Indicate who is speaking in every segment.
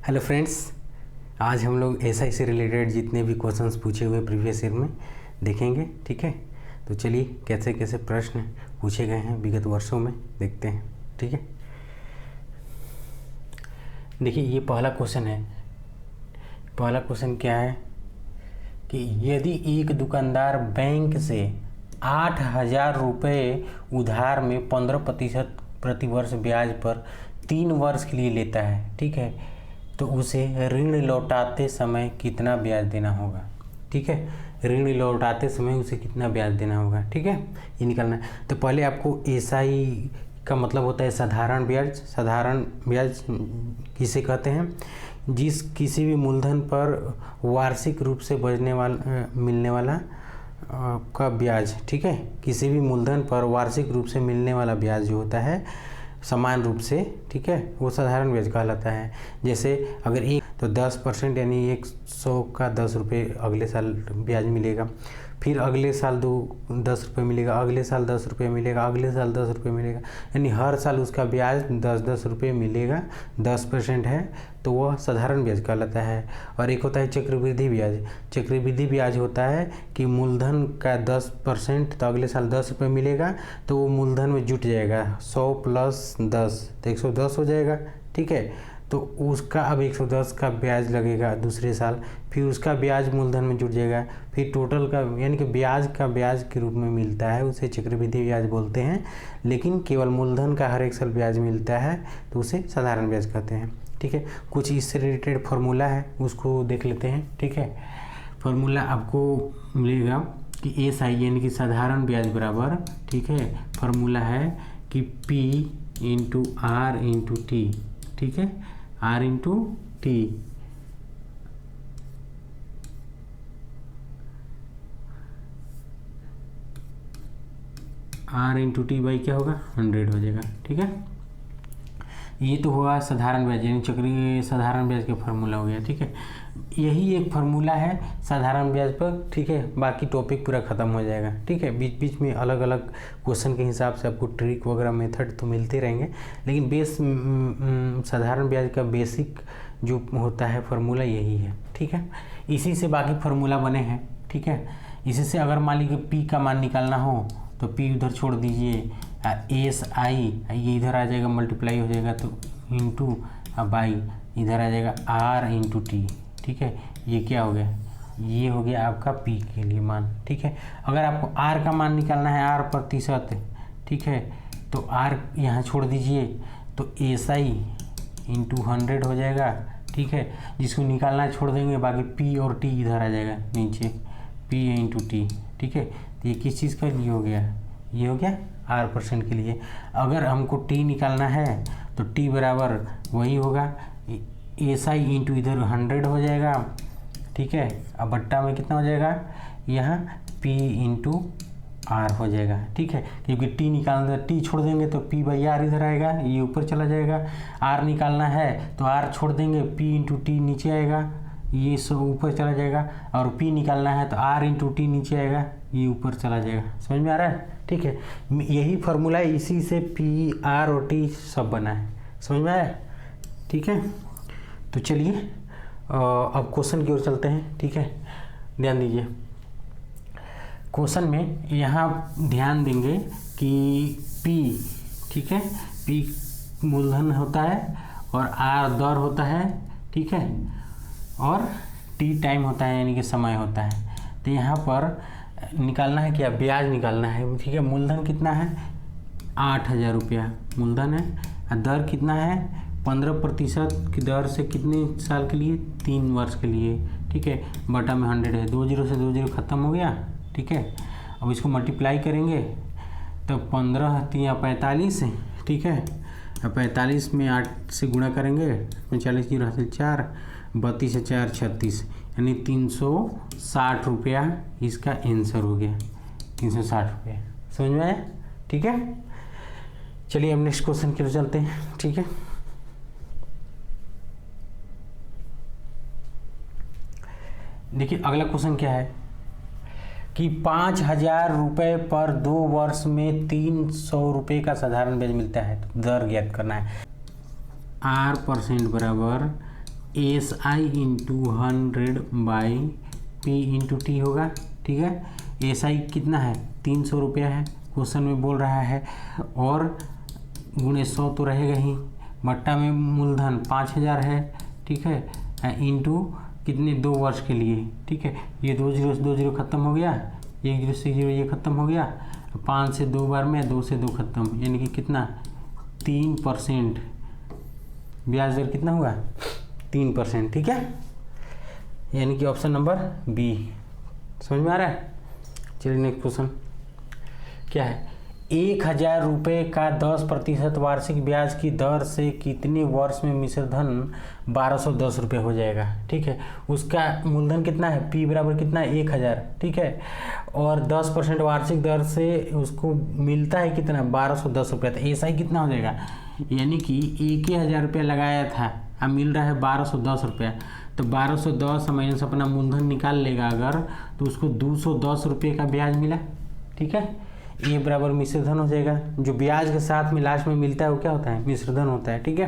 Speaker 1: Hello friends, आज हम लोग एसआई से रिलेटेड जितने भी क्वेश्चंस पूछे हुए प्रीवियस ईयर में देखेंगे। ठीक है, तो चलिए कैसे कैसे प्रश्न पूछे गए हैं विगत वर्षों में देखते हैं। ठीक है, देखिए ये पहला क्वेश्चन है। पहला क्वेश्चन क्या है कि यदि एक दुकानदार बैंक से 8,000 रुपये उधार में 15% प्रतिवर्ष ब्याज पर 3 वर्ष के लिए लेता है, ठीक है, तो उसे ऋण लौटाते समय कितना ब्याज देना होगा। ठीक है, ऋण लौटाते समय उसे कितना ब्याज देना होगा। ठीक है, ये निकालना है। तो पहले आपको एसआई का मतलब होता है साधारण ब्याज। साधारण ब्याज किसे कहते हैं? जिस किसी भी मूलधन पर वार्षिक रूप से मिलने वाला का ब्याज। ठीक है, किसी भी मूलधन पर वार्षिक रूप से मिलने वाला ब्याज जो होता है समान रूप से, ठीक है, वो साधारण ब्याज कहलाता है। जैसे अगर एक तो 10% यानी 100 का 10 रुपये अगले साल ब्याज मिलेगा, फिर अगले साल 10 रुपये मिलेगा, अगले साल 10 रुपये मिलेगा, अगले साल 10 रुपये मिलेगा, यानी हर साल उसका ब्याज 10-10 रुपये मिलेगा। 10% है तो वह साधारण ब्याज कहलाता है। और एक होता है चक्रवृद्धि ब्याज। चक्रवृद्धि ब्याज होता है कि मूलधन का 10% तो अगले साल 10 रुपये मिलेगा, तो वो मूलधन में जुट जाएगा। 100 + 10 तो 110 हो जाएगा। ठीक है, तो उसका अब 110 का ब्याज लगेगा दूसरे साल, फिर उसका ब्याज मूलधन में जुट जाएगा, फिर टोटल का यानी कि ब्याज का ब्याज के रूप में मिलता है, उसे चक्रवृद्धि ब्याज बोलते हैं। लेकिन केवल मूलधन का हर एक साल ब्याज मिलता है तो उसे साधारण ब्याज कहते हैं। ठीक है, कुछ इससे रिलेटेड फार्मूला है, उसको देख लेते हैं। ठीक है, फार्मूला आपको मिलेगा कि एसआई यानी कि साधारण ब्याज बराबर, ठीक है, फार्मूला है कि P × R × T। ठीक है, R × T R × T by क्या होगा 100 हो जाएगा। ठीक है, ये तो हुआ साधारण ब्याज यानी चक्रीय साधारण ब्याज का फार्मूला हो गया। ठीक है, यही एक फार्मूला है साधारण ब्याज पर। ठीक है, बाकी टॉपिक पूरा ख़त्म हो जाएगा। ठीक है, बीच बीच में अलग अलग क्वेश्चन के हिसाब से आपको ट्रिक वगैरह मेथड तो मिलते रहेंगे, लेकिन साधारण ब्याज का बेसिक जो होता है फार्मूला यही है। ठीक है, इसी से बाकी फार्मूला बने हैं। ठीक है, इसी से अगर मान लीजिए पी का मान निकालना हो तो पी उधर छोड़ दीजिए, एस आई ये इधर आ जाएगा, मल्टीप्लाई हो जाएगा तो इंटू बाई इधर आ जाएगा आर × टी। ठीक है, ये क्या हो गया, ये हो गया आपका पी के लिए मान। ठीक है, अगर आपको आर का मान निकालना है, आर प्रतिशत, ठीक है, तो आर यहाँ छोड़ दीजिए तो एस आई × 100 हो जाएगा। ठीक है, जिसको निकालना छोड़ देंगे, बाकी पी और टी इधर आ जाएगा नीचे, पी × टी। ठीक है, तो ये किस चीज़ का लिए हो गया, ये हो गया R% के लिए। अगर हमको टी निकालना है तो टी बराबर वही होगा, एस आई × इधर 100 हो जाएगा। ठीक है, अब बट्टा में कितना हो जाएगा, यहाँ P × R हो जाएगा। ठीक है, क्योंकि टी निकालना, टी छोड़ देंगे तो P/R इधर आएगा, ये ऊपर चला जाएगा। R निकालना है तो R छोड़ देंगे, P × T नीचे आएगा, ये सब ऊपर चला जाएगा। और P निकालना है तो R × T नीचे आएगा, ये ऊपर चला जाएगा। समझ में आ रहा है? ठीक है, यही फार्मूला है, इसी से P, R और T सब बना है। समझ में आया? ठीक है, तो चलिए अब क्वेश्चन की ओर चलते हैं। ठीक है, ध्यान दीजिए क्वेश्चन में, यहाँ ध्यान देंगे कि P, ठीक है, P मूलधन होता है और R दर होता है। ठीक है, और T टाइम होता है यानी कि समय होता है। तो यहाँ पर निकालना है क्या, ब्याज निकालना है। ठीक है, मूलधन कितना है 8,000 रुपया मूलधन है, और दर कितना है 15% की दर से कितने साल के लिए, 3 वर्ष के लिए। ठीक है, बटा में 100 है, 2 0 से 2 0 ख़त्म हो गया। ठीक है, अब इसको मल्टीप्लाई करेंगे तो 15 × 3 = 45। ठीक है, 45 में 8 से गुणा करेंगे, 45 0 हासिल 4, 32 × 4 = 36, यानी 360 रुपया इसका आंसर हो गया, 360 रुपया। समझ में आया? ठीक है, चलिए हम नेक्स्ट क्वेश्चन की ओर चलते हैं। ठीक है, देखिए अगला क्वेश्चन क्या है कि 5,000 रुपये पर 2 वर्ष में 300 रुपये का साधारण ब्याज मिलता है, तो दर ज्ञात करना है। R% बराबर S I into 100 by P into T होगा। ठीक है, एस आई कितना है 300 रुपया है, क्वेश्चन में बोल रहा है, और गुणे 100 तो रहेगा ही, बट्टा में मूलधन 5000 है। ठीक है, इंटू कितने 2 वर्ष के लिए। ठीक है, ये 2 जीरो से 2 जीरो खत्म हो गया, 1 जीरो से 0 ये खत्म हो गया, 5 से 2 बार में, 2 से 2 खत्म, यानी कि कितना 3%। ब्याज दर कितना हुआ 3%। ठीक है, यानी कि ऑप्शन नंबर बी। समझ में आ रहा है। चलिए नेक्स्ट क्वेश्चन क्या है, 1000 रुपये का 10% वार्षिक ब्याज की दर से कितने वर्ष में मिश्र धन 1210 रुपये हो जाएगा। ठीक है, उसका मूलधन कितना है, पी बराबर कितना है 1000। ठीक है, और 10% वार्षिक दर से उसको मिलता है कितना 1210 रुपये, तो ऐसा ही कितना हो जाएगा, यानी कि 1000 रुपया लगाया था, अब मिल रहा है 1210 रुपया, तो 1210 माइनस अपना मूलधन निकाल लेगा अगर, तो उसको 210 रुपये का ब्याज मिला। ठीक है, ये बराबर मिश्रधन हो जाएगा, जो ब्याज के साथ में लास्ट में मिलता है वो क्या होता है, मिश्रधन होता है। ठीक है,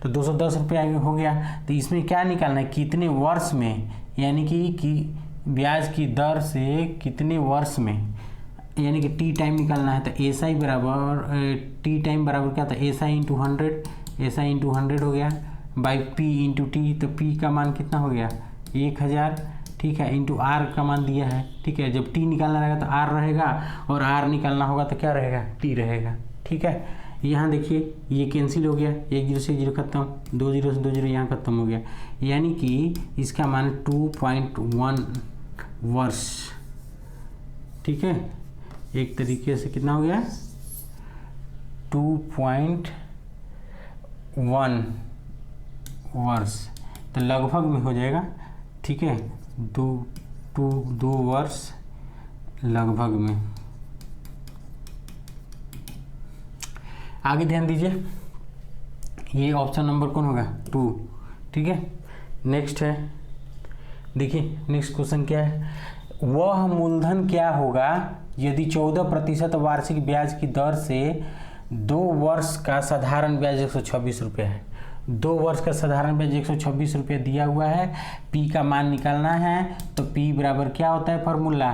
Speaker 1: तो 210 रुपये हो गया, तो इसमें क्या निकालना है, कितने वर्ष में, यानी कि ब्याज की दर से कितने वर्ष में, यानी कि टी टाइम निकालना है। तो एस आई बराबर टी टाइम बराबर क्या था, S I into 100, S I into 100 हो गया बाई पी इंटू टी, तो पी का मान कितना हो गया 1000। ठीक है, इंटू आर का मान दिया है। ठीक है, जब टी निकालना रहेगा तो आर रहेगा, और आर निकालना होगा तो क्या रहेगा, टी रहेगा। ठीक है, यहाँ देखिए ये कैंसिल हो गया, 1 जीरो से 0 खत्म, 2 जीरो से 2 जीरो यहाँ खत्म हो गया, यानी कि इसका मान 2.1 वर्ष। ठीक है, एक तरीके से कितना हो गया 2.1 वर्ष, तो लगभग में हो जाएगा। ठीक है, 2 वर्ष लगभग में। आगे ध्यान दीजिए, ये ऑप्शन नंबर कौन होगा 2। ठीक है, नेक्स्ट है, देखिए नेक्स्ट क्वेश्चन क्या है, वह मूलधन क्या होगा यदि 14% वार्षिक ब्याज की दर से 2 वर्ष का साधारण ब्याज 126 रुपये है। 2 वर्ष का साधारण ब्याज 126 रुपये दिया हुआ है, पी का मान निकालना है, तो पी बराबर क्या होता है formula,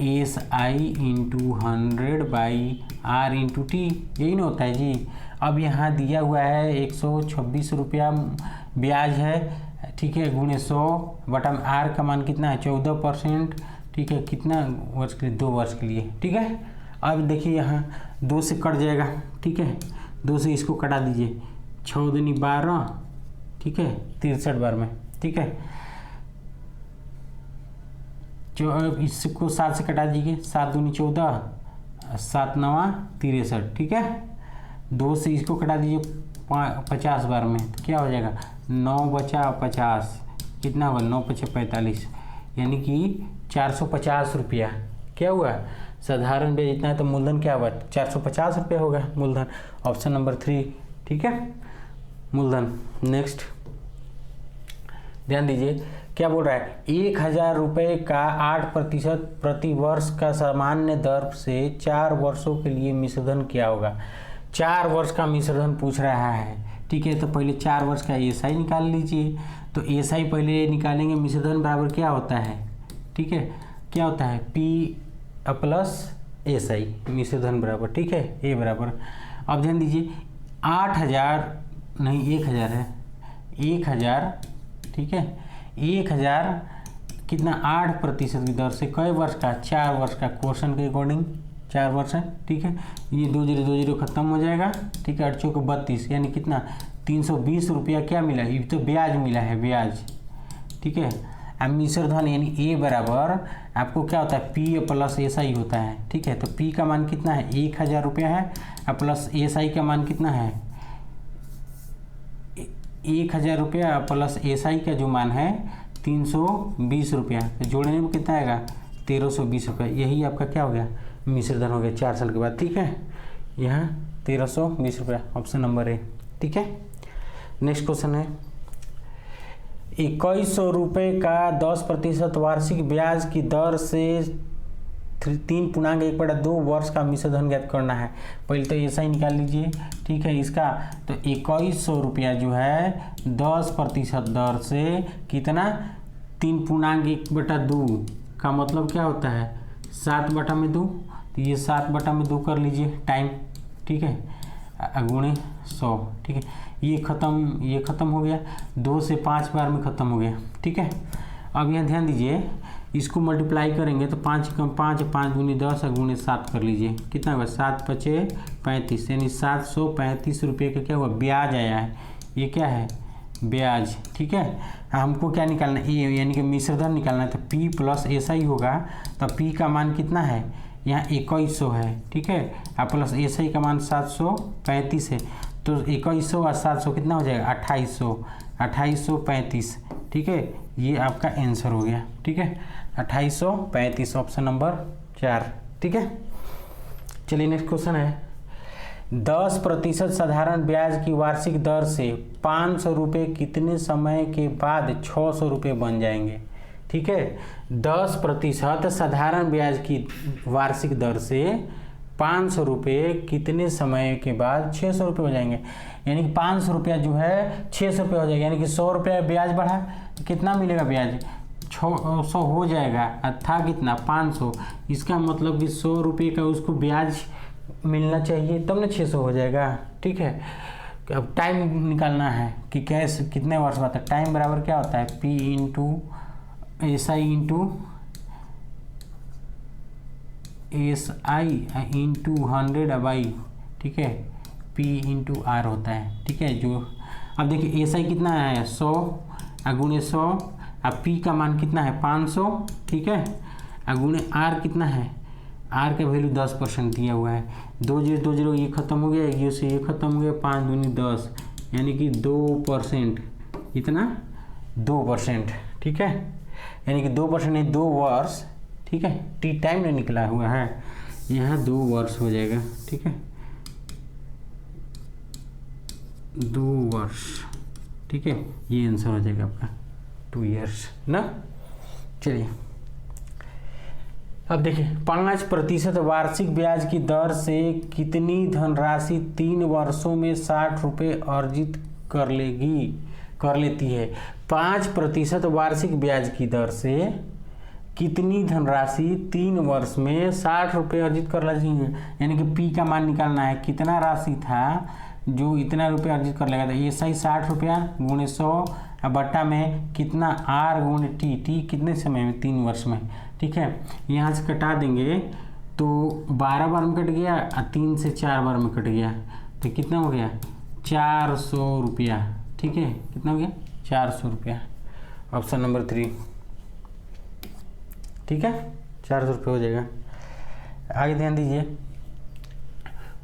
Speaker 1: S I into 100 by R into T, यही ना होता है जी। अब यहाँ दिया हुआ है 126 रुपया ब्याज है। ठीक है, गुणे 100 बटा में आर का मान कितना है 14%। ठीक है, कितना वर्ष के लिए 2 वर्ष के लिए। ठीक है, अब देखिए यहाँ 2 से कट जाएगा। ठीक है, 2 से इसको कटा दीजिए, 6 दूनी 12। ठीक है, 63 बार में। ठीक है, जो इसको 7 से कटा दीजिए, 7 दूनी 14, 7 नवा 63। ठीक है, 2 से इसको कटा दीजिए 50 बार में, तो क्या हो जाएगा 9 बचा 50, कितना होगा 9 बचा 45, यानी कि 450 रुपया क्या हुआ साधारण ब्याज इतना है, तो मूलधन क्या हुआ 450 रुपया होगा मूलधन, ऑप्शन नंबर 3। ठीक है, मूलधन। नेक्स्ट ध्यान दीजिए क्या बोल रहा है, 1000 रुपये का 8% प्रति वर्ष का सामान्य दर से 4 वर्षों के लिए मिश्रधन क्या होगा। 4 वर्ष का मिश्रधन पूछ रहा है। ठीक है, तो पहले 4 वर्ष का एसआई निकाल लीजिए, तो एसआई पहले निकालेंगे, मिश्रधन बराबर क्या होता है। ठीक है, क्या होता है पी प्लस एसआई, मिश्रधन बराबर। ठीक है, ए बराबर, अब ध्यान दीजिए 8000 नहीं 1000 है, 1000। ठीक है, 1000 कितना 8% की दर से कई वर्ष का 4 वर्ष का, क्वेश्चन के अकॉर्डिंग 4 वर्ष है। ठीक है, ये 2 जीरो खत्म हो जाएगा। ठीक है, 8 चौक 32, यानी कितना 320 रुपया क्या मिला, ये तो ब्याज मिला है ब्याज। ठीक है, अब मिश्रधन यानी ए बराबर आपको क्या होता है पी प्लस एस आई होता है। ठीक है, तो पी का मान कितना है 1000 रुपया है, और प्लस एस आई का मान कितना है 1000 रुपया, प्लस एस आई का जो मान है 320 रुपया, तो जोड़ने में कितना आएगा 1320 रुपया। यही आपका क्या हो गया मिश्रधन हो गया 4 साल के बाद। ठीक है, यहाँ 1320 रुपया, ऑप्शन नंबर ए। ठीक है, नेक्स्ट क्वेश्चन है, 2100 रुपये का 10% वार्षिक ब्याज की दर से 3 पूर्णांक 1/2 वर्ष का मिश्र धन ज्ञात करना है। पहले तो ऐसा ही निकाल लीजिए, ठीक है। इसका तो 2100 रुपया जो है 10% दर से कितना 3 पूर्णांक 1/2 का मतलब क्या होता है 7/2, तो ये 7/2 कर लीजिए टाइम, ठीक है, गुणे 100, ठीक है। ये ख़त्म हो गया, 2 से 5 बार में ख़त्म हो गया, ठीक है। अब यहाँ ध्यान दीजिए, इसको मल्टीप्लाई करेंगे तो 5 कम 5 दूनी 10 गुणे 7 कर लीजिए, कितना हुआ 7×5 = 35, यानी 735 रुपये का क्या हुआ ब्याज आया है। ये क्या है ब्याज, ठीक है। हमको क्या निकालना है ए, यानी कि मिश्र धन निकालना है, तो P + SI होगा। तो P का मान कितना है यहाँ 2100 है, ठीक है, और प्लस SI का मान 735 है, तो 2100 और 700 कितना हो जाएगा 2835, ठीक है। ये आपका आंसर हो गया, ठीक है, 2835, ऑप्शन नंबर 4, ठीक है। चलिए नेक्स्ट क्वेश्चन है, 10% साधारण ब्याज की वार्षिक दर से 500 रुपये कितने समय के बाद 600 रुपये बन जाएंगे, ठीक है। 10% साधारण ब्याज की वार्षिक दर से 500 रुपये कितने समय के बाद 600 रुपये हो जाएंगे, यानी कि 500 रुपया जो है 600 रुपये हो जाएगा, यानी कि 100 रुपया ब्याज बढ़ा, कितना मिलेगा ब्याज 600 हो जाएगा, था कितना 500, इसका मतलब कि 100 रुपये का उसको ब्याज मिलना चाहिए, तब ना 600 हो जाएगा, ठीक है। अब टाइम निकालना है कि कैसे कितने वर्ष बाद, टाइम बराबर क्या होता है P × SI × 100/, ठीक है, P × R होता है, ठीक है। जो अब देखिए SI कितना है 100 गुणे 100, अब P का मान कितना है 500, ठीक है, गुणे R कितना है, R का वैल्यू 10% दिया हुआ है, 2 0 2 0 ये खत्म हो गया, ये से ये खत्म हो गया, 5 दूनी 10, यानी कि 2%, इतना 2%, ठीक है, यानी कि 2% नहीं 2 वर्ष, ठीक है। टी टाइम नहीं निकला हुआ है, यहाँ 2 वर्ष हो जाएगा, ठीक है, 2 वर्ष, ठीक है, ये आंसर हो जाएगा आपका 2 ईयर्स ना। चलिए अब देखिए, 5% वार्षिक ब्याज की दर से कितनी धनराशि 3 वर्षों में 60 रुपये अर्जित कर लेती है। 5% वार्षिक ब्याज की दर से कितनी धनराशि 3 वर्ष में 60 रुपये अर्जित कर लेती है, यानी कि P का मान निकालना है, कितना राशि था जो इतना रुपये अर्जित कर लेगा, तो ये सही 60 रुपया गुणे 100 बट्टा में कितना R गुणे T कितने समय में 3 वर्ष में, ठीक है। यहाँ से कटा देंगे तो 12 बार में कट गया और 3 से 4 बार में कट गया, तो कितना हो गया 400 रुपया, ठीक है, कितना हो गया 400 रुपया, ऑप्शन नंबर 3, ठीक है, 400 रुपये हो जाएगा। आगे ध्यान दीजिए,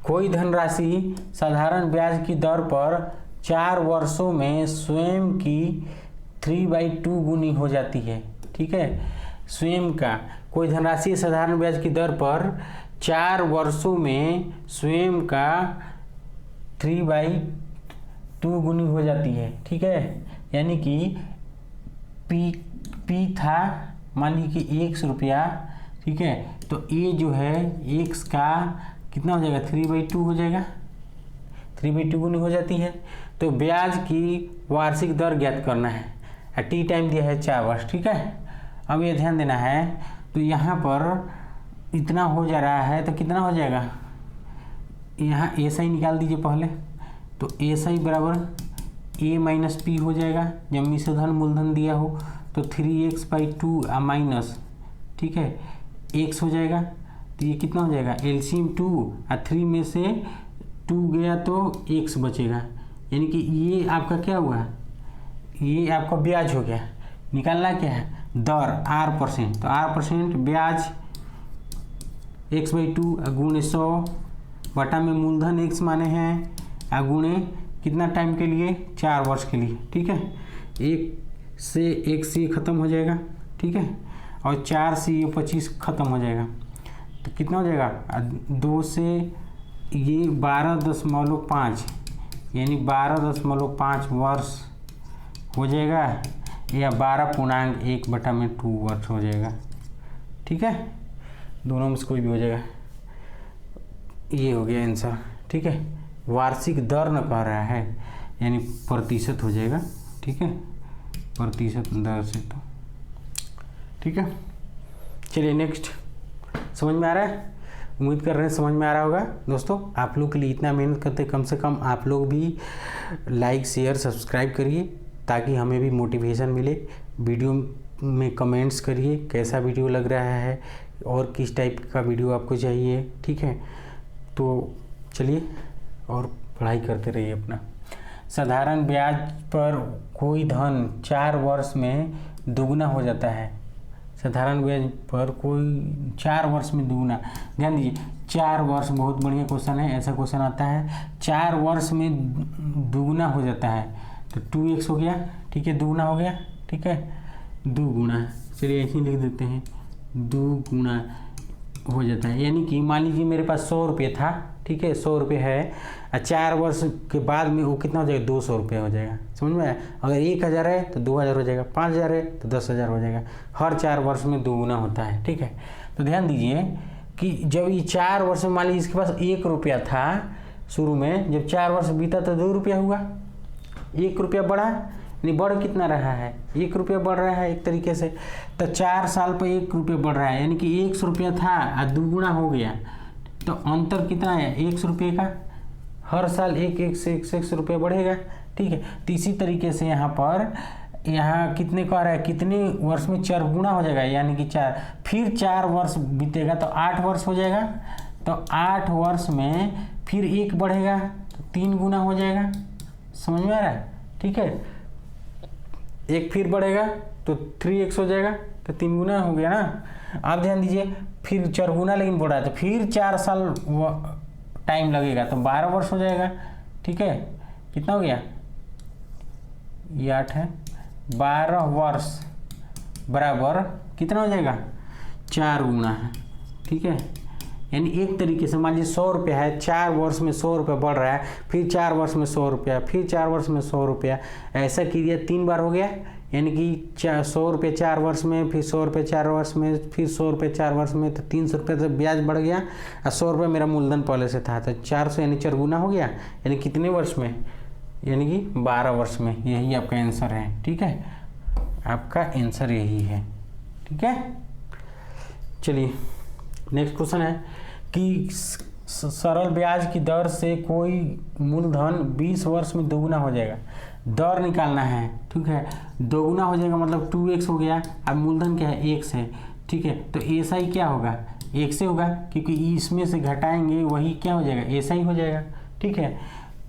Speaker 1: कोई धनराशि साधारण ब्याज की दर पर 4 वर्षों में स्वयं की 3/2 गुनी हो जाती है, ठीक है। स्वयं का कोई धनराशि साधारण ब्याज की दर पर 4 वर्षों में स्वयं का 3/2 गुनी हो जाती है, ठीक है, यानी कि P था मान लीजिए कि 100 रुपया, ठीक है, तो ये जो है x का कितना हो जाएगा 3/2 हो जाएगा, 3/2 गुनी हो जाती है। तो ब्याज की वार्षिक दर ज्ञात करना है, टी टाइम दिया है 4 वर्ष, ठीक है। अब ये ध्यान देना है, तो यहाँ पर इतना हो जा रहा है, तो कितना हो जाएगा, यहाँ SI निकाल दीजिए पहले, तो SI बराबर A - P हो जाएगा, जब मिश्र धन मूलधन दिया हो तो 3x/2 माइनस, ठीक है, x हो जाएगा, तो ये कितना हो जाएगा LCM 2 और 3 में से 2 गया तो x बचेगा, यानी कि ये आपका क्या हुआ, ये आपका ब्याज हो गया। निकालना क्या है दर R%, तो R% ब्याज x/2 गुणे 100 बटा में मूलधन x माने हैं गुणे कितना टाइम के लिए 4 वर्ष के लिए, ठीक है। 1 से 1 से खत्म हो जाएगा, ठीक है, और 4 से ये 25 खत्म हो जाएगा, तो कितना हो जाएगा 2 से ये 12.5 यानी 12.5 वर्ष हो जाएगा, या 12.1/2 वर्ष हो जाएगा, ठीक है। दोनों में से कोई भी हो जाएगा। ये हो गया आंसर, ठीक है। वार्षिक दर न कह रहा है, यानी प्रतिशत हो जाएगा, ठीक है, प्रतिशत दर से, तो ठीक है। चलिए नेक्स्ट, समझ में आ रहा है? उम्मीद कर रहे हैं समझ में आ रहा होगा दोस्तों। आप लोग के लिए इतना मेहनत करते, कम से कम आप लोग भी लाइक शेयर सब्सक्राइब करिए ताकि हमें भी मोटिवेशन मिले। वीडियो में कमेंट्स करिए कैसा वीडियो लग रहा है और किस टाइप का वीडियो आपको चाहिए, ठीक है। तो चलिए और पढ़ाई करते रहिए अपना। साधारण ब्याज पर कोई धन 4 वर्ष में दुगना हो जाता है। साधारण ब्याज पर कोई 4 वर्ष में दुगना, ध्यान दीजिए 4 वर्ष, बहुत बढ़िया क्वेश्चन है। ऐसा क्वेश्चन आता है 4 वर्ष में दुगना हो जाता है, तो 2x हो गया, ठीक है, दुगना हो गया, ठीक है, दुगुना। चलिए ऐसे ही लिख देते हैं, दुगुना हो जाता है। यानी कि मान लीजिए मेरे पास 100 रुपये था, ठीक है, 100 रुपये है, और 4 वर्ष के बाद में वो कितना हो जाएगा, 200 रुपये हो जाएगा। समझ में आया? अगर 1000 है तो 2000 हो जाएगा, 5000 है तो 10000 हो जाएगा। हर 4 वर्ष में दुगुना होता है, ठीक है। तो ध्यान दीजिए कि जब ये 4 वर्ष में, मान लीजिए इसके पास 1 रुपया था शुरू में, जब 4 वर्ष बीता तो 2 रुपया हुआ, 1 रुपया बढ़ा, नहीं बढ़ कितना रहा है, 1 रुपया बढ़ रहा है एक तरीके से। तो 4 साल पर 1 रुपया बढ़ रहा है, यानी कि 100 रुपया था और दुगुना हो गया, तो अंतर कितना है, 100 रुपये का। हर साल एक से 100 रुपये बढ़ेगा, ठीक है। तो इसी तरीके से यहाँ पर, यहाँ कितने कह रहा है, कितने वर्ष में 4 गुना हो जाएगा, यानी कि 4, फिर 4 वर्ष बीतेगा तो 8 वर्ष हो जाएगा, तो 8 वर्ष में फिर 1 बढ़ेगा तो 3 गुना हो जाएगा। समझ में आ रहा है? ठीक है, 1 फिर बढ़ेगा तो 3x हो जाएगा, तो 3 गुना हो गया ना। आप ध्यान दीजिए, फिर 4 गुना लेकिन बढ़ रहा है, तो फिर 4 साल टाइम लगेगा, तो 12 वर्ष हो जाएगा, ठीक है। कितना हो गया, ये 8 है, 12 वर्ष बराबर कितना हो जाएगा, 4 गुना है, ठीक है। यानी एक तरीके से मान लीजिए 100 रुपया है, 4 वर्ष में 100 रुपया बढ़ रहा है, फिर 4 वर्ष में 100 रुपया, फिर 4 वर्ष में 100 रुपया, ऐसा क्रिया 3 बार हो गया। यानी कि 100 रुपये 4 वर्ष में, फिर 100 रुपये 4 वर्ष में, फिर 100 रुपये 4 वर्ष में, तो 300 रुपये तो ब्याज बढ़ गया, और 100 रुपये मेरा मूलधन पहले से था, तो 400 यानी 4 गुना हो गया। यानी कितने वर्ष में, यानी कि 12 वर्ष में। यही आपका आंसर है, ठीक है, आपका आंसर यही है, ठीक है। चलिए नेक्स्ट क्वेश्चन है कि सरल ब्याज की दर से कोई मूलधन 20 वर्ष में दोगुना हो जाएगा। दर निकालना है, ठीक है, दोगुना हो जाएगा मतलब 2x हो गया। अब मूलधन क्या है, x है, ठीक है। तो ऐसा ही क्या होगा, x से होगा, क्योंकि इसमें से घटाएंगे वही क्या हो जाएगा, ऐसा ही हो जाएगा, ठीक है।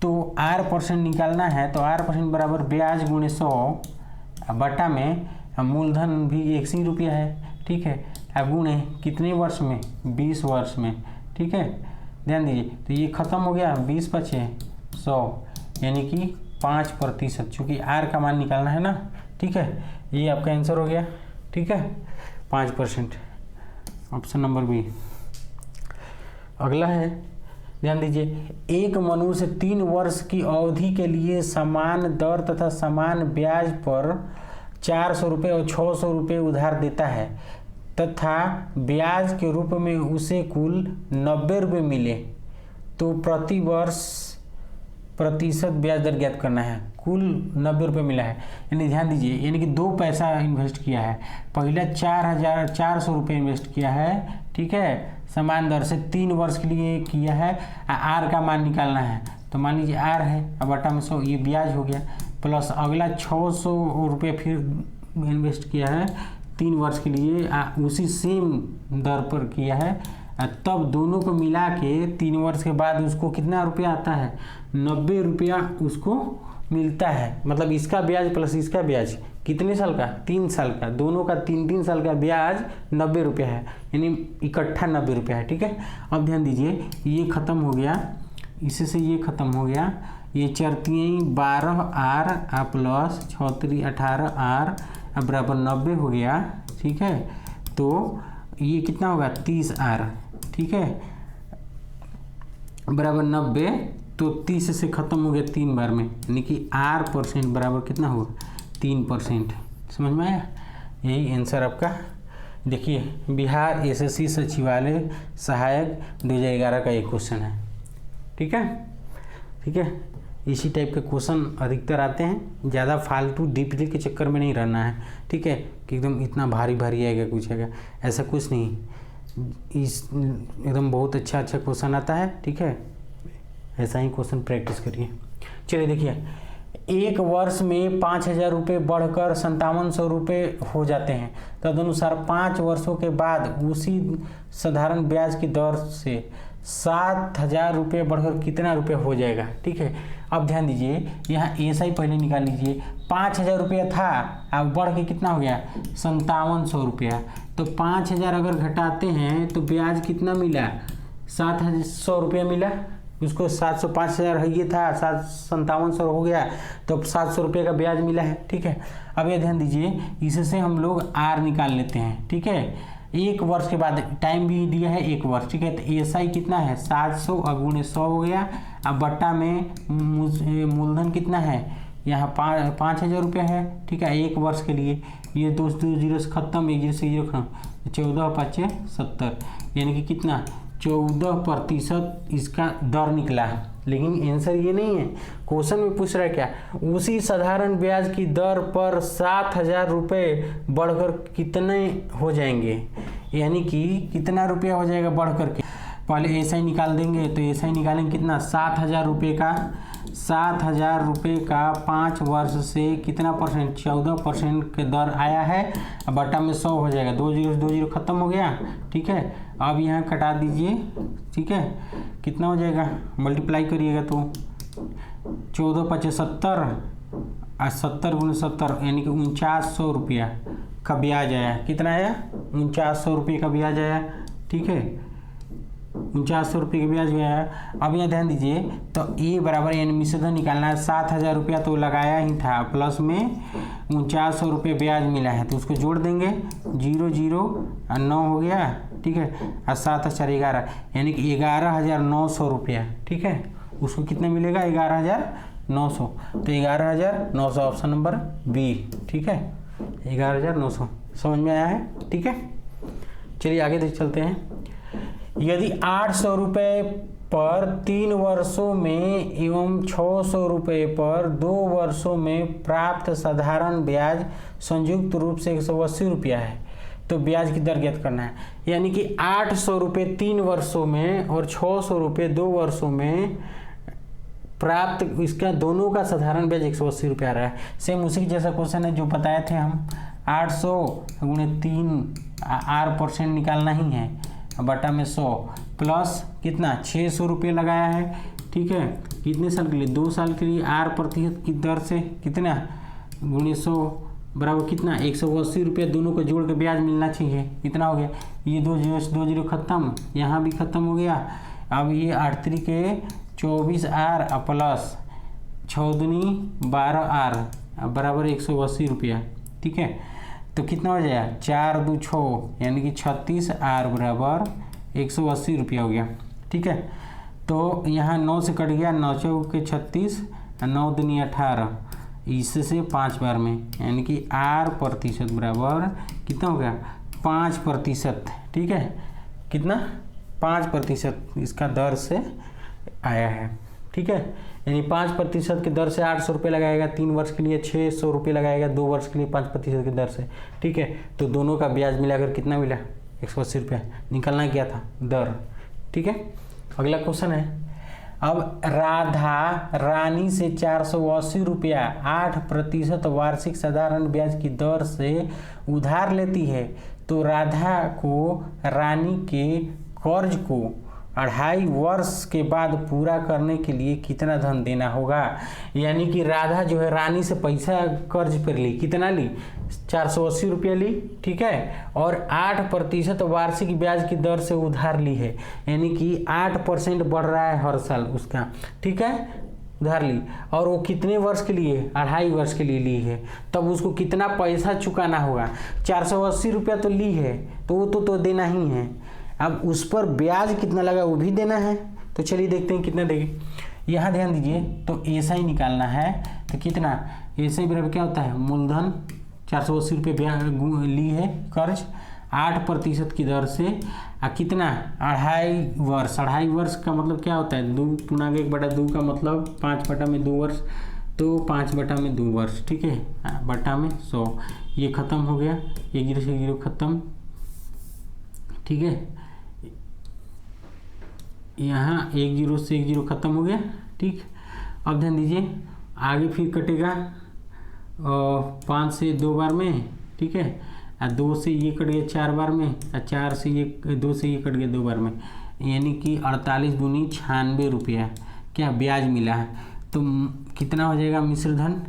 Speaker 1: तो r% निकालना है, तो r% बराबर ब्याज गुणे 100 बटा में मूलधन भी 1 ही रुपया है, ठीक है। अब गुणे कितने वर्ष में, 20 वर्ष में, ठीक है। ध्यान दीजिए, तो ये खत्म हो गया, 20 बचे 100, यानी कि 5%, चूँकि r का मान निकालना है ना, ठीक है। ये आपका आंसर हो गया, ठीक है, 5%, ऑप्शन नंबर बी। अगला है, ध्यान दीजिए, एक मनुष्य 3 वर्ष की अवधि के लिए समान दर तथा समान ब्याज पर 400 रुपये और 600 रुपये उधार देता है तथा ब्याज के रूप में उसे कुल 90 रुपये मिले, तो प्रति वर्ष प्रतिशत ब्याज दर ज्ञात करना है। कुल 90 रुपये मिला है, यानी ध्यान दीजिए, यानी कि 2 पैसा इन्वेस्ट किया है। पहला 400 रुपये इन्वेस्ट किया है, ठीक है, समान दर से 3 वर्ष के लिए किया है। आर का मान निकालना है, तो मान लीजिए आर है, अब बटा में 100, ये ब्याज हो गया, प्लस अगला 600 रुपये फिर इन्वेस्ट किया है 3 वर्ष के लिए, उसी सेम दर पर किया है, तब दोनों को मिला के 3 वर्ष के बाद उसको कितना रुपया आता है, 90 रुपया उसको मिलता है। मतलब इसका ब्याज प्लस इसका ब्याज कितने साल का, 3 साल का, दोनों का 3 साल का ब्याज 90 रुपया है, यानी इकट्ठा 90 रुपया है, ठीक है। अब ध्यान दीजिए, ये खत्म हो गया, इसी से ये खत्म हो गया, ये 4 3 12r प्लस 6 3 18r बराबर 90 हो गया, ठीक है। तो ये कितना होगा, 30r, ठीक है, बराबर 90, तो 30 से खत्म हो गया 3 बार में, यानी कि r% बराबर कितना होगा, 3%। समझ में आया, यही आंसर आपका देखिए बिहार एसएससी सचिवालय सहायक 2011 का एक क्वेश्चन है। ठीक है, ठीक है, इसी टाइप के क्वेश्चन अधिकतर आते हैं, ज़्यादा फालतू डीपली के चक्कर में नहीं रहना है। ठीक है, कि एकदम इतना भारी भारी आएगा कुछ आएगा, ऐसा कुछ नहीं, इस एकदम बहुत अच्छा अच्छा क्वेश्चन आता है। ठीक है, ऐसा ही क्वेश्चन प्रैक्टिस करिए। चलिए देखिए, एक वर्ष में 5,000 रुपये बढ़कर 5700 रुपये हो जाते हैं, तदनुसार 5 वर्षों के बाद उसी साधारण ब्याज की दर से 7,000 रुपये बढ़कर कितना रुपये हो जाएगा। ठीक है, अब ध्यान दीजिए, यहाँ ऐसा ही पहले निकाल लीजिए, 5,000 रुपया था, अब बढ़ के कितना हो गया 5700 रुपया। तो 5,000 अगर घटाते हैं तो ब्याज कितना मिला, 700 रुपया मिला। उसको 700, 5,000 है ये था, 5700 हो गया, तो 700 रुपये का ब्याज मिला है। ठीक है, अब ये ध्यान दीजिए, इससे हम लोग आर निकाल लेते हैं। ठीक है, एक वर्ष के बाद, टाइम भी दिया है 1 वर्ष। ठीक है, तो एसआई कितना है 700 × 100 हो गया। अब बट्टा में मूलधन कितना है, यहाँ 5,000 रुपया है। ठीक है, 1 वर्ष के लिए, ये 2 जीरो से खत्म, 1 जीरो से 0 खत्म, 14×5 = 70, यानी कि कितना 14% इसका दर निकला है। लेकिन आंसर ये नहीं है, क्वेश्चन में पूछ रहा है क्या, उसी साधारण ब्याज की दर पर 7,000 रुपये बढ़कर कितने हो जाएंगे, यानी कि कितना रुपया हो जाएगा बढ़ करके। पहले ऐसा ही निकाल देंगे, तो ऐसा ही निकालेंगे कितना 7,000 रुपये का, 7,000 रुपये का 5 वर्ष से कितना परसेंट, 14% के दर आया है। अब बटा में 100 हो जाएगा, 2 जीरो खत्म हो गया। ठीक है, अब यहाँ कटा दीजिए। ठीक है, कितना हो जाएगा, मल्टीप्लाई करिएगा तो 14×5 = 70 और 70 × 70 यानी कि 4900 रुपया का ब्याज आया। कितना आया, 4900 रुपये का ब्याज आया। ठीक है, 4900 रुपये का ब्याज आया। अब यहाँ ध्यान दीजिए, तो ए बराबर यानी मिश्रधन निकालना है, 7,000 रुपया तो लगाया ही था, प्लस में 4900 रुपये ब्याज मिला है, तो उसको जोड़ देंगे, 0 0 और 9 हो गया। ठीक है, और 7 × 4 = 11, यानी कि 11,900 रुपया। ठीक है, उसको कितना मिलेगा 11,900, तो 11,900 ऑप्शन नंबर बी। ठीक है, 11,900 समझ में आया है। ठीक है, चलिए आगे देख चलते हैं। यदि 800 रुपये पर 3 वर्षों में एवं 600 रुपये पर 2 वर्षों में प्राप्त साधारण ब्याज संयुक्त रूप से 180 रुपया है, तो ब्याज की दर ज्ञात करना है। यानी कि 800 रुपये 3 वर्षों में और 600 रुपये 2 वर्षों में प्राप्त, इसका दोनों का साधारण ब्याज 180 रुपया आ रहा है। सेम उसी जैसा क्वेश्चन है जो बताए थे हम, 800 × 3 R% निकालना ही है, बटा में 100 प्लस कितना 600 रुपये लगाया है। ठीक है, कितने साल के लिए, 2 साल के लिए, R% की दर से कितना × 100 बराबर कितना 180 रुपये, दोनों को जोड़ के ब्याज मिलना चाहिए। कितना हो गया, ये 2 जीरो खत्म, यहाँ भी खत्म हो गया। अब ये 8 3 के 24R प्लस 6 दूनी 12R बराबर 180 रुपया। ठीक है, तो कितना हो जाएगा 4 2 6 यानी कि 36R बराबर 180 रुपया हो गया। ठीक है, तो यहाँ 9 से कट गया, 9 चौक के 36, 9 दूनी 18, इससे 5 बार में, यानी कि R% बराबर कितना हो गया 5%। ठीक है, कितना 5% इसका दर से आया है। ठीक है, यानी 5% की दर से 800 रुपये लगाएगा 3 वर्ष के लिए, 600 रुपये लगाएगा 2 वर्ष के लिए 5% की दर से। ठीक है, तो दोनों का ब्याज मिलाकर कितना मिला 180 रुपया, निकलना क्या था दर। ठीक है, अगला क्वेश्चन है। अब राधा रानी से 480 रुपया 8% वार्षिक साधारण ब्याज की दर से उधार लेती है, तो राधा को रानी के कर्ज को 2.5 वर्ष के बाद पूरा करने के लिए कितना धन देना होगा। यानी कि राधा जो है रानी से पैसा कर्ज पर ली, कितना ली 480 रुपया ली। ठीक है, और 8% वार्षिक ब्याज की दर से उधार ली है, यानी कि 8% बढ़ रहा है हर साल उसका। ठीक है, उधार ली, और वो कितने वर्ष के लिए 2.5 वर्ष के लिए ली है, तब उसको कितना पैसा चुकाना होगा। 480 रुपया तो ली है, तो वो तो देना ही है। अब उस पर ब्याज कितना लगा वो भी देना है, तो चलिए देखते हैं कितना देंगे। यहाँ ध्यान दीजिए, तो ऐसा ही निकालना है, तो कितना ऐसा ही बराबर क्या होता है, मूलधन 480 रुपये ली है कर्ज, 8% की दर से कितना 2.5 वर्ष का मतलब क्या होता है 2×1/2 का मतलब 5/2 वर्ष, तो 5/2 वर्ष, ठीक है, बटा में 100। ये ख़त्म हो गया, 1 0 से 0 ख़त्म, ठीक है, यहाँ 1 0 से 1 0 ख़त्म हो गया, ठीक। अब ध्यान दीजिए आगे फिर कटेगा 5 से 2 बार में, ठीक है, 2 से ये कट गया 4 बार में, 4 से ये 2 से ये कट गया 2 बार में, यानी कि 48 दूनी 96 रुपया क्या ब्याज मिला है। तो कितना हो जाएगा मिश्र धन,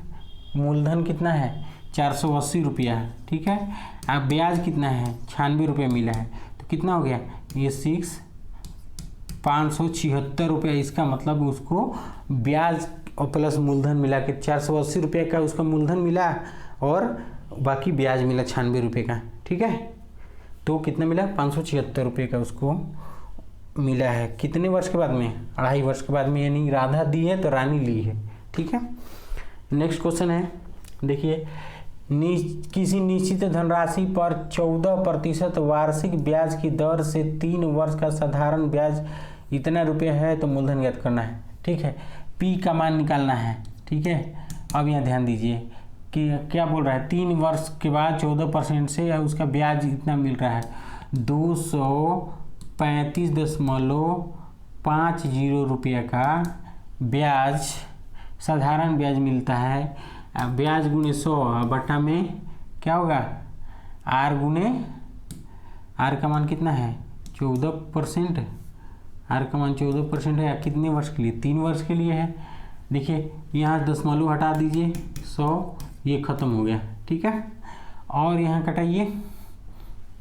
Speaker 1: मूलधन कितना है 480 रुपया, ठीक है, अब ब्याज कितना है 96 रुपया मिला है, तो कितना हो गया ये 576 रुपया। इसका मतलब उसको ब्याज और प्लस मूलधन मिला के 480 रुपये का उसका मूलधन मिला और बाकी ब्याज मिला 96 रुपये का, ठीक है। तो कितना मिला 576 रुपये का उसको मिला है। कितने वर्ष के बाद में 2.5 वर्ष के बाद में, यानी राधा दी है तो रानी ली है, ठीक है। नेक्स्ट क्वेश्चन है, देखिए किसी निश्चित धनराशि पर 14% वार्षिक ब्याज की दर से 3 वर्ष का साधारण ब्याज इतना रुपये है, तो मूलधन ज्ञात करना है, ठीक है, पी का मान निकालना है, ठीक है। अब यहाँ ध्यान दीजिए कि क्या बोल रहा है 3 वर्ष के बाद 14% से उसका ब्याज इतना मिल रहा है 235.50 रुपये का ब्याज, साधारण ब्याज मिलता है। ब्याज गुणे 100 बटा में क्या होगा आर गुणे, आर का मान कितना है 14%, आर का मान 14% है। कितने वर्ष के लिए 3 वर्ष के लिए है। देखिए यहाँ दशमलव हटा दीजिए 100, ये ख़त्म हो गया, ठीक है। और यहाँ कटाइए,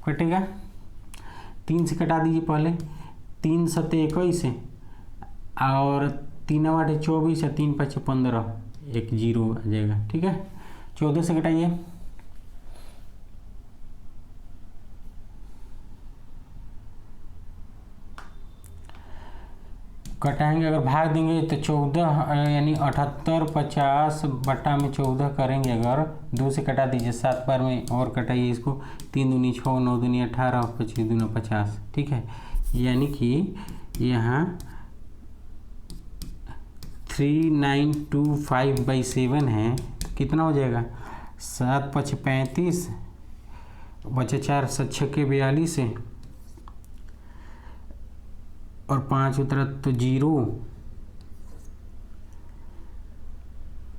Speaker 1: कटेगा 3 से कटा दीजिए पहले, 3 सत्ते 21 और 3 8 24 और 3 5 15, एक 0 आ जाएगा, ठीक है। 14 से घटाइए, घटाएंगे अगर भाग देंगे तो 14 यानी 78 50 बटा में 14 करेंगे। अगर 2 से कटा दीजिए 7 बार में और कटाइए इसको, 3 दूनी 6 9 दूनी 18 25 दूना 50, ठीक है। यानी कि यहाँ 3925/7 है, कितना हो जाएगा 7 5 35 बचे 4 7 6 42 और 5 उतरा तो 0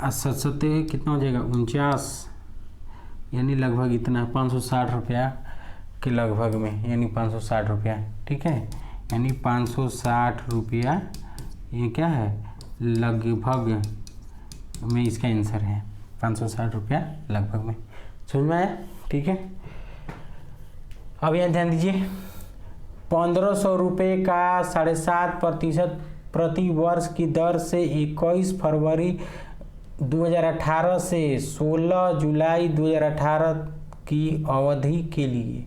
Speaker 1: और 7 7 कितना हो जाएगा 49, यानी लगभग इतना 560 रुपया के लगभग में, यानी 560 रुपया, ठीक है। यानी 560 रुपया ये क्या है लगभग में, इसका आंसर है 560 रुपया लगभग में। समझ में आया, ठीक है। अब यहाँ ध्यान दीजिए 1500 रुपये का 7.5% प्रति वर्ष की दर से 21 फरवरी 2018 से 16 जुलाई 2018 की अवधि के लिए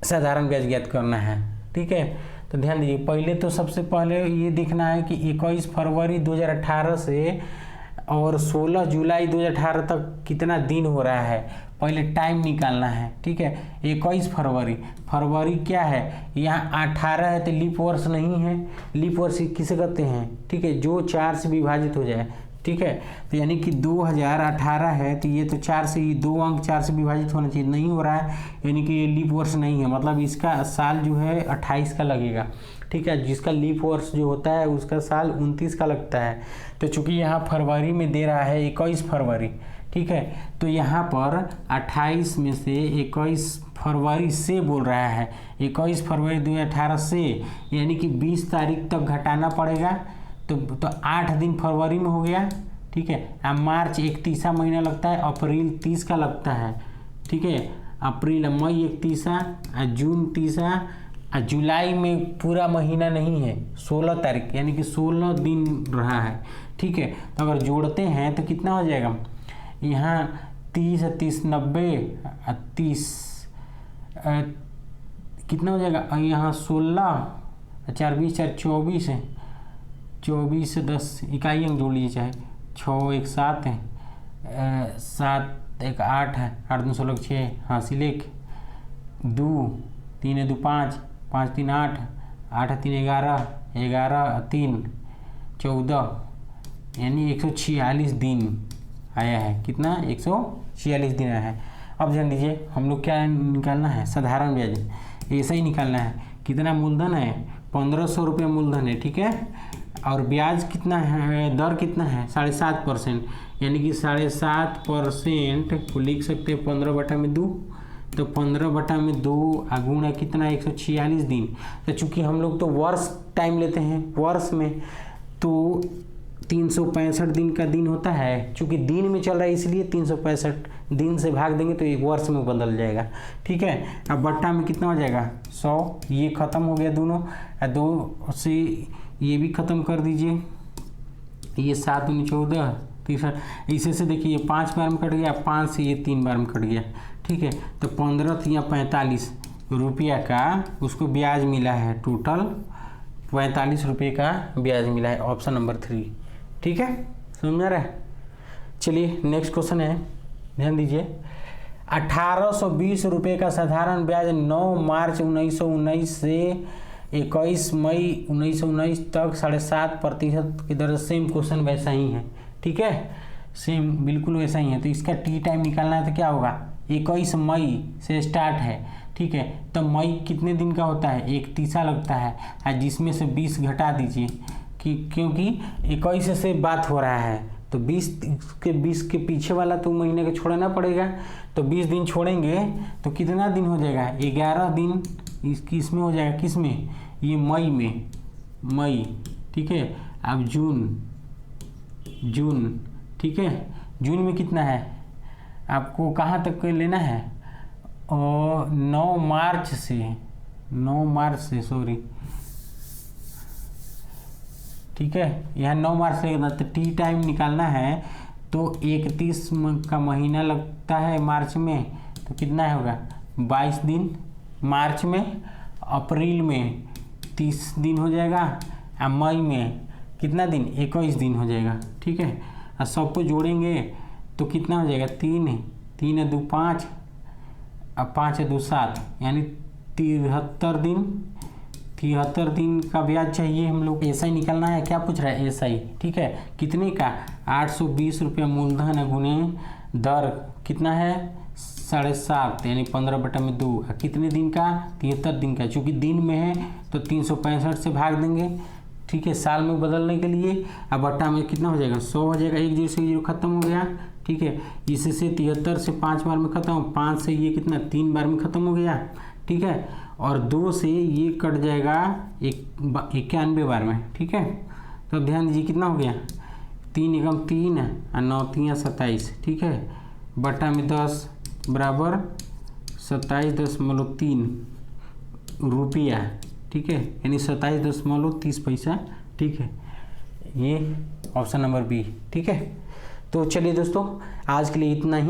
Speaker 1: साधारण ब्याज ज्ञात करना है, ठीक है। तो ध्यान दीजिए पहले तो सबसे पहले ये देखना है कि 21 फरवरी 2018 से और 16 जुलाई 2018 तक कितना दिन हो रहा है, पहले टाइम निकालना है, ठीक है। 21 फरवरी, फरवरी क्या है यहाँ 18 है तो लीप वर्ष नहीं है, लीप वर्ष किसे कहते हैं, ठीक है, जो 4 से विभाजित हो जाए, ठीक है। तो यानी कि 2018 है तो ये तो 4 से, ये 2 अंक 4 से विभाजित होना चाहिए, नहीं हो रहा है, यानी कि ये लीप वर्ष नहीं है, मतलब इसका साल जो है 28 का लगेगा, ठीक है। जिसका लीप वर्ष जो होता है उसका साल 29 का लगता है। तो चूंकि यहाँ फरवरी में दे रहा है 21 फरवरी, ठीक है, तो यहाँ पर 28 में से 21 फरवरी से बोल रहा है, 21 फरवरी 2018 से, यानी कि 20 तारीख तक घटाना पड़ेगा। तो 8 दिन फरवरी में हो गया, ठीक है। अब मार्च 31 महीना लगता है, अप्रैल 30 का लगता है, ठीक है, अप्रैल मई 31, जून 30, जुलाई में पूरा महीना नहीं है 16 तारीख, यानी कि 16 दिन रहा है, ठीक है। तो अगर जोड़ते हैं तो कितना हो जाएगा यहाँ 30 30 90 30 कितना हो जाएगा यहाँ 16 4 20 4 24 है, 24 से 10 इकाई अंक जोड़ लीजिए, चाहे 6 1 7 है, 7 1 8 है, 8 2 16 6 हासिल 1 2, 3 2 5, 5 3 8, 8 3 11, 11 3 14, यानी 146 दिन आया है। कितना? 146 दिन आया है। अब जान लीजिए हम लोग क्या निकालना है, साधारण ब्याज ऐसा ही निकालना है। कितना मूलधन है? 1500 रुपये मूलधन है, ठीक है। और ब्याज कितना है, दर कितना है? 7.5%, यानी कि 7.5% को लिख सकते हैं 15/2। तो 15/2 गुणा कितना? 146 दिन। तो चूंकि हम लोग तो वर्ष टाइम लेते हैं, वर्ष में तो 365 दिन का दिन होता है। चूंकि दिन में चल रहा है इसलिए 365 दिन से भाग देंगे तो एक वर्ष में बदल जाएगा, ठीक है। अब बट्टा में कितना हो जाएगा? 100। ये खत्म हो गया दोनों, 2 से ये भी खत्म कर दीजिए। ये 7 दूनी 14, 3 इसे से देखिए ये 5 बार में कट गया, 5 से ये 3 बार में कट गया, ठीक है। तो 15 या 45 रुपया का उसको ब्याज मिला है। टोटल 45 रुपये का ब्याज मिला है। ऑप्शन नंबर 3, ठीक है। समझ में आ रहा है? चलिए नेक्स्ट क्वेश्चन है, ध्यान दीजिए। 1820 रुपये का साधारण ब्याज 9 मार्च 1919 से 21 मई 1919 तक 7.5% की दर। सेम क्वेश्चन वैसा ही है, ठीक है, सेम बिल्कुल वैसा ही है। तो इसका टी टाइम निकालना है तो क्या होगा? 21 मई से स्टार्ट है, ठीक है। तो मई कितने दिन का होता है? 31 लगता है, जिसमें से 20 घटा दीजिए क्योंकि 21 से बात हो रहा है तो 20 के पीछे वाला तो महीने को छोड़ना पड़ेगा। तो 20 दिन छोड़ेंगे तो कितना दिन हो जाएगा? 11 दिन इसमें हो जाएगा। किस में? ये मई में, मई, ठीक है। अब जून, ठीक है। जून में कितना है? आपको कहाँ तक लेना है? और 9 मार्च से सॉरी, ठीक है। यहाँ 9 मार्च से तो टी टाइम निकालना है तो 31 का महीना लगता है मार्च में, तो कितना होगा? 22 दिन मार्च में। अप्रैल में 30 दिन हो जाएगा। और मई में कितना दिन? 21 दिन हो जाएगा, ठीक है। और सबको जोड़ेंगे तो कितना हो जाएगा? 3 2 5 और 5 2 7, यानी 73 दिन का ब्याज चाहिए हम लोग। ऐसा ही निकलना है। क्या पूछ रहा है? ऐसा ही, ठीक है। कितने का? 820 रुपया मूलधन गुने दर कितना है? 7.5, यानी 15/2। कितने दिन का? 73 दिन का। चूँकि दिन में है तो 365 से भाग देंगे, ठीक है, साल में बदलने के लिए। अब बट्टा में कितना हो जाएगा? 100 हो जाएगा। 1 0 से 0 खत्म हो गया, ठीक है। इससे 73 से 5 बार में खत्म, 5 से ये कितना? 3 बार में खत्म हो गया, ठीक है। और 2 से ये कट जाएगा 91 बार में, ठीक है। तो अब ध्यान दीजिए कितना हो गया? 3 एकम 3 और 9 3 27, ठीक है। बट्टा में 10 बराबर 27.3 रुपया, ठीक है, यानी 27.30 पैसा, ठीक है। ये ऑप्शन नंबर बी, ठीक है। तो चलिए दोस्तों आज के लिए इतना ही।